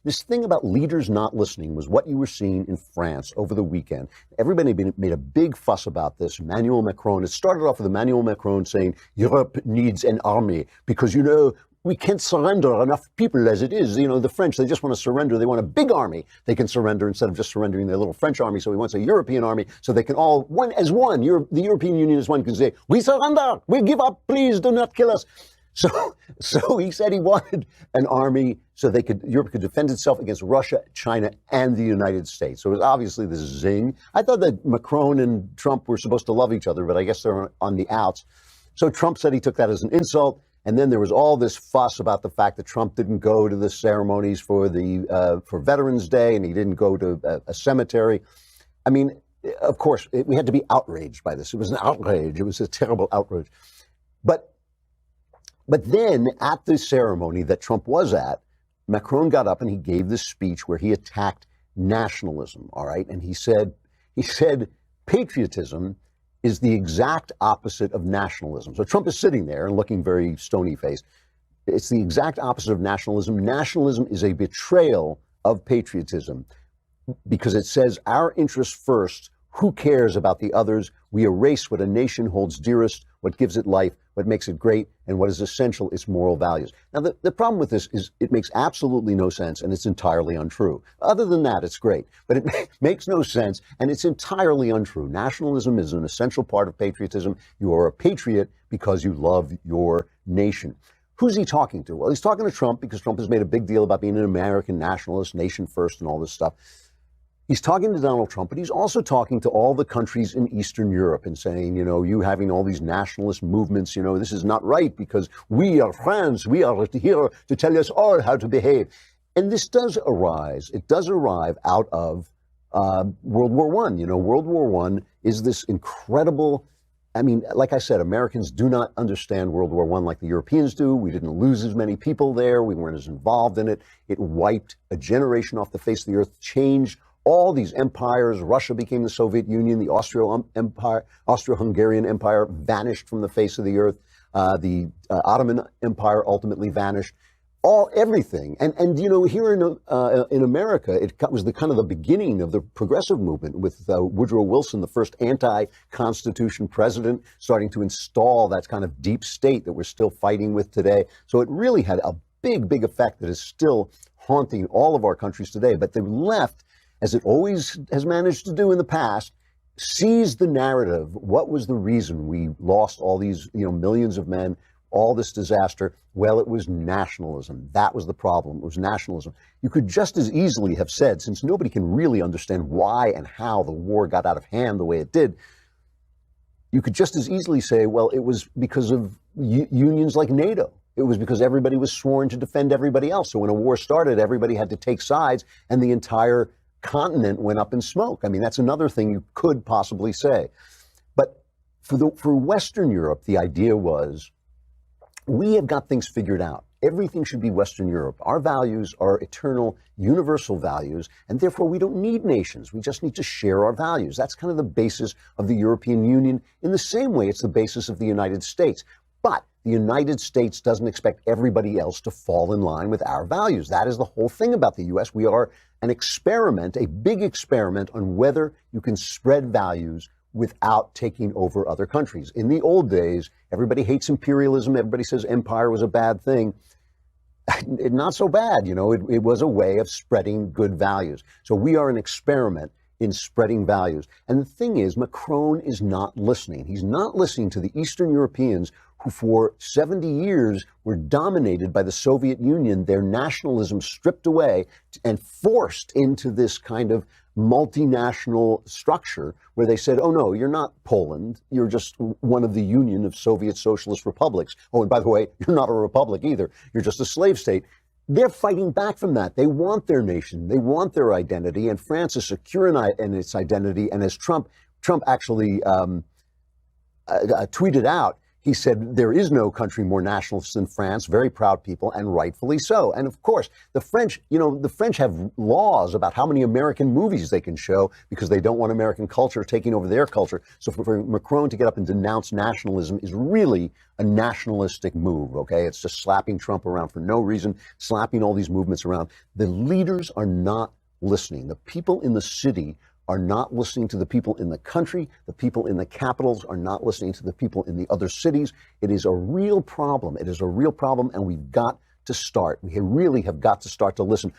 This thing about leaders not listening was what you were seeing in France over the weekend. Everybody made a big fuss about this. Emmanuel Macron, it started off with Emmanuel Macron saying, Europe needs an army because, we can't surrender enough people as it is. The French, they just want to surrender. They want a big army they can surrender instead of just surrendering their little French army. So he wants a European army so they can all, one as one, the European Union as one can say, we surrender, we give up, please do not kill us. So he said he wanted an army so Europe could defend itself against Russia, China, and the United States. So it was obviously this zing. I thought that Macron and Trump were supposed to love each other, but I guess they're on the outs. So Trump said he took that as an insult. And then there was all this fuss about the fact that Trump didn't go to the ceremonies for Veterans Day, and he didn't go to a cemetery. I mean, of course, we had to be outraged by this. It was an outrage. It was a terrible outrage. But then at the ceremony that Trump was at, Macron got up and he gave this speech where he attacked nationalism, all right? And he said patriotism is the exact opposite of nationalism. So Trump is sitting there and looking very stony-faced. It's the exact opposite of nationalism. Nationalism is a betrayal of patriotism because it says our interests first. Who cares about the others? We erase what a nation holds dearest, what gives it life, what makes it great, and what is essential, its moral values. Now, the problem with this is it makes absolutely no sense, and it's entirely untrue. Other than that, it's great, but it makes no sense, and it's entirely untrue. Nationalism is an essential part of patriotism. You are a patriot because you love your nation. Who's he talking to? Well, he's talking to Trump because Trump has made a big deal about being an American nationalist, nation first, and all this stuff. He's talking to Donald Trump, but he's also talking to all the countries in Eastern Europe and saying, you having all these nationalist movements, this is not right because we are France. We are here to tell us all how to behave. And this does arise. It does arrive out of World War I. World War I is this incredible. I mean, like I said, Americans do not understand World War I like the Europeans do. We didn't lose as many people there. We weren't as involved in it. It wiped a generation off the face of the earth, changed all these empires. Russia became the Soviet Union. The Austro-Hungarian Empire vanished from the face of the earth. The Ottoman Empire ultimately vanished. Everything. And here in America, it was the kind of the beginning of the progressive movement with Woodrow Wilson, the first anti-constitution president, starting to install that kind of deep state that we're still fighting with today. So it really had a big, big effect that is still haunting all of our countries today. But the left, as it always has managed to do in the past, seized the narrative. What was the reason we lost all these, millions of men, all this disaster? Well, it was nationalism. That was the problem. It was nationalism. You could just as easily have said, since nobody can really understand why and how the war got out of hand the way it did, you could just as easily say, well, it was because of unions like NATO. It was because everybody was sworn to defend everybody else. So when a war started, everybody had to take sides, and the entire continent went up in smoke. I mean, that's another thing you could possibly say. But for Western Europe, the idea was, we have got things figured out. Everything should be Western Europe. Our values are eternal, universal values, and therefore we don't need nations. We just need to share our values. That's kind of the basis of the European Union. In the same way, it's the basis of the United States. But the United States doesn't expect everybody else to fall in line with our values. That is the whole thing about the U.S. We are an experiment, a big experiment on whether you can spread values without taking over other countries. In the old days, everybody hates imperialism. Everybody says empire was a bad thing. Not so bad, it was a way of spreading good values. So we are an experiment in spreading values. And the thing is, Macron is not listening. He's not listening to the Eastern Europeans who for 70 years were dominated by the Soviet Union, their nationalism stripped away and forced into this kind of multinational structure where they said, oh no, you're not Poland, you're just one of the Union of Soviet Socialist Republics. Oh, and by the way, you're not a republic either, you're just a slave state. They're fighting back from that. They want their nation, they want their identity, and France is secure in its identity. And as Trump actually tweeted out, He said there is no country more nationalist than France, very proud people, and rightfully so. And of course, the French, the French have laws about how many American movies they can show because they don't want American culture taking over their culture. So for Macron to get up and denounce nationalism is really a nationalistic move, okay? It's just slapping Trump around for no reason, slapping all these movements around. The leaders are not listening. The people in the city are not listening to the people in the country. The people in the capitals are not listening to the people in the other cities. It is a real problem. It is a real problem, and we've got to start. We really have got to start to listen.